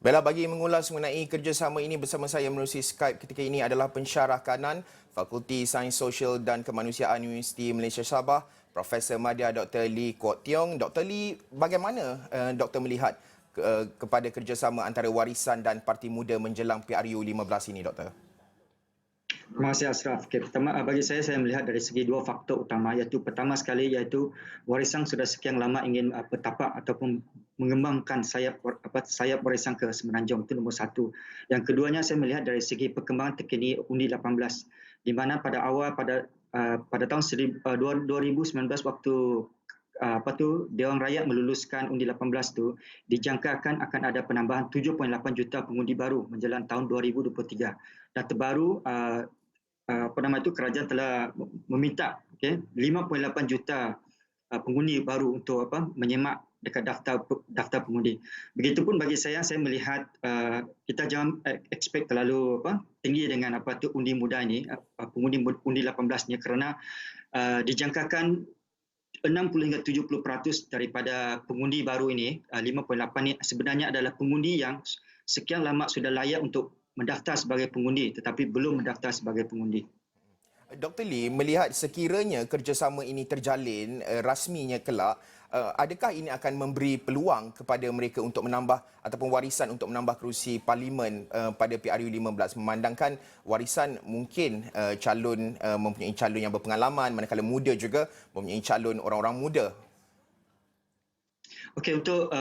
Bella, bagi mengulas mengenai kerjasama ini bersama saya melalui Skype ketika ini adalah pensyarah kanan Fakulti Sains Sosial dan Kemanusiaan Universiti Malaysia Sabah, Profesor Madya Dr. Lee Kuok Tiong. Dr. Lee, bagaimana Dr. melihat kepada kerjasama antara Warisan dan Parti Muda menjelang PRU 15 ini, Dr.? Terima kasih Ashraf. Okay, pertama bagi saya melihat dari segi dua faktor utama, iaitu pertama sekali iaitu Warisan sudah sekian lama ingin bertapak ataupun mengembangkan sayap Warisan ke Semenanjung, itu nombor satu. Yang keduanya saya melihat dari segi perkembangan terkini Undi 18, di mana pada awal pada tahun 2019 waktu Dewan Rakyat meluluskan Undi 18 tu, dijangkakan akan ada penambahan 7.8 juta pengundi baru menjelang tahun 2023. Dan terbaru kerajaan telah meminta 5.8 juta pengundi baru untuk menyemak dekat daftar pengundi. Begitupun bagi saya melihat kita jangan expect terlalu tinggi dengan undi muda ini, pengundi undi 18 ni, kerana dijangkakan 60 hingga 70% daripada pengundi baru ini, 5.8 ni sebenarnya adalah pengundi yang sekian lama sudah layak untuk mendaftar sebagai pengundi tetapi belum mendaftar sebagai pengundi. Dr. Lee, melihat sekiranya kerjasama ini terjalin rasminya kelak, adakah ini akan memberi peluang kepada mereka untuk menambah ataupun Warisan untuk menambah kerusi parlimen pada PRU 15, memandangkan Warisan mungkin mempunyai calon yang berpengalaman, manakala Muda juga mempunyai calon orang-orang muda? Okey, untuk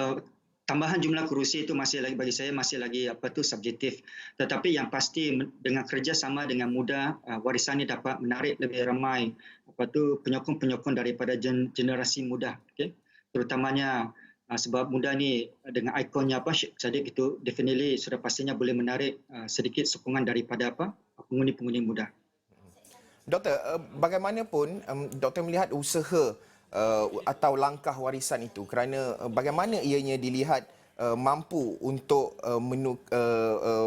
tambahan jumlah kerusi itu bagi saya masih lagi subjektif, tetapi yang pasti dengan kerjasama dengan Muda, Warisan ini dapat menarik lebih ramai penyokong-penyokong daripada generasi muda, terutamanya sebab Muda ni dengan ikonnya Sheikh Sadiq itu definitely sudah pastinya boleh menarik sedikit sokongan daripada pengundi-pengundi muda. Doktor, bagaimanapun doktor melihat usaha atau langkah Warisan itu, kerana bagaimana ianya dilihat mampu untuk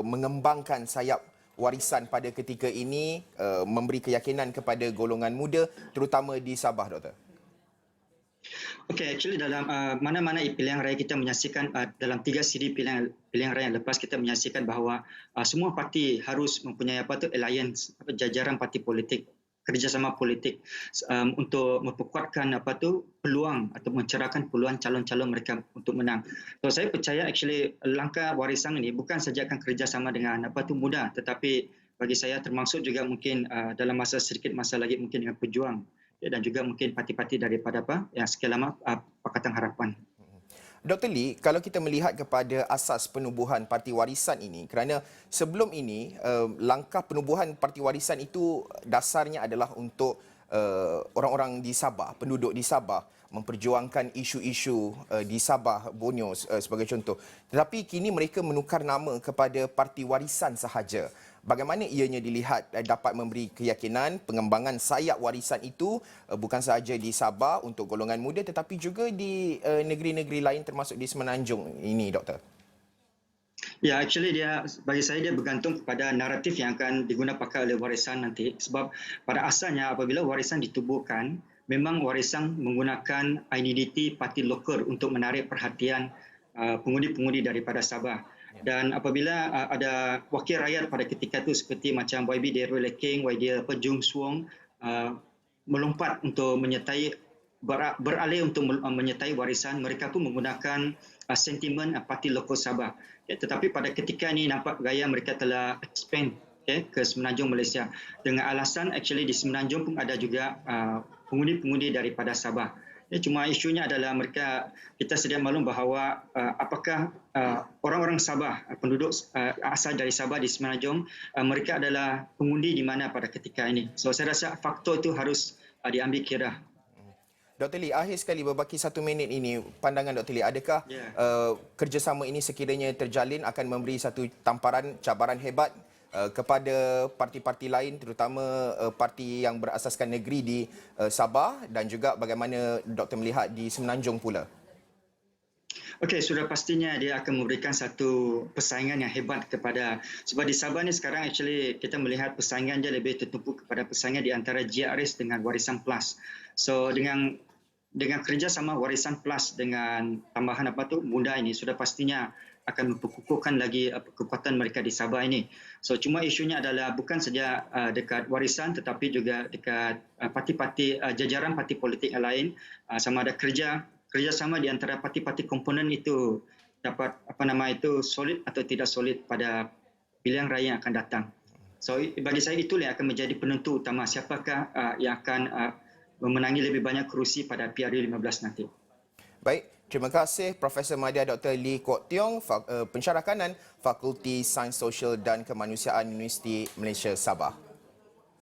mengembangkan sayap Warisan pada ketika ini, memberi keyakinan kepada golongan muda terutama di Sabah, Doktor? Okey, actually dalam mana-mana pilihan raya kita menyaksikan, dalam 3 siri pilihan raya yang lepas kita menyaksikan bahawa semua parti harus mempunyai alliance, jajaran parti politik, kerjasama politik untuk memperkuatkan peluang atau mencerahkan peluang calon-calon mereka untuk menang. So saya percaya actually langkah Warisan ini bukan saja akan kerjasama dengan Muda, tetapi bagi saya termasuk juga mungkin dalam sedikit masa lagi mungkin dengan Pejuang, dan juga mungkin parti-parti daripada yang sekian lama Pakatan Harapan. Dr. Lee, kalau kita melihat kepada asas penubuhan Parti Warisan ini, kerana sebelum ini langkah penubuhan Parti Warisan itu dasarnya adalah untuk orang-orang di Sabah, penduduk di Sabah, memperjuangkan isu-isu di Sabah, Borneo sebagai contoh. Tetapi kini mereka menukar nama kepada Parti Warisan sahaja. Bagaimana ianya dilihat dapat memberi keyakinan pengembangan sayap Warisan itu bukan sahaja di Sabah untuk golongan muda tetapi juga di negeri-negeri lain termasuk di Semenanjung ini, Doktor? Ya, actually bagi saya dia bergantung kepada naratif yang akan digunakan oleh Warisan nanti, sebab pada asalnya apabila Warisan ditubuhkan, memang Warisan menggunakan identiti parti lokal untuk menarik perhatian pengundi-pengundi daripada Sabah. Dan apabila ada wakil rakyat pada ketika itu seperti macam YB Darul Leking, YD Jung Suong melompat untuk beralih untuk menyertai Warisan, mereka pun menggunakan sentimen parti lokal Sabah. Tetapi pada ketika ini nampak gaya mereka telah expand ke Semenanjung Malaysia. Dengan alasan actually di Semenanjung pun ada juga pengundi-pengundi daripada Sabah. Cuma isunya adalah kita sedia maklum bahawa apakah orang-orang Sabah, penduduk asal dari Sabah di Semenanjung, mereka adalah pengundi di mana pada ketika ini. So saya rasa faktor itu harus diambil kira. Dr. Lee, akhir sekali berbaki 1 minit ini, pandangan Dr. Lee, adakah kerjasama ini sekiranya terjalin akan memberi satu tamparan, cabaran hebat kepada parti-parti lain, terutama parti yang berasaskan negeri di Sabah, dan juga bagaimana Dr. melihat di Semenanjung pula? Okey, sudah pastinya dia akan memberikan satu persaingan yang hebat sebab di Sabah ni sekarang actually kita melihat persaingan dia lebih tertumpu kepada persaingan di antara GRS dengan Warisan Plus. So dengan kerjasama Warisan Plus dengan tambahan Muda ini, sudah pastinya akan memperkukuhkan lagi kekuatan mereka di Sabah ini. So cuma isunya adalah bukan saja dekat warisan tetapi juga dekat parti-parti jajaran parti politik yang lain, sama ada kerjasama di antara parti-parti komponen itu dapat solid atau tidak solid pada pilihan raya yang akan datang. So bagi saya itulah yang akan menjadi penentu utama siapakah yang akan memenangi lebih banyak kerusi pada PRU15 nanti. Baik, terima kasih Profesor Madya Dr. Lee Kok Tiong, Pensyarah Kanan, Fakulti Sains Sosial dan Kemanusiaan Universiti Malaysia Sabah.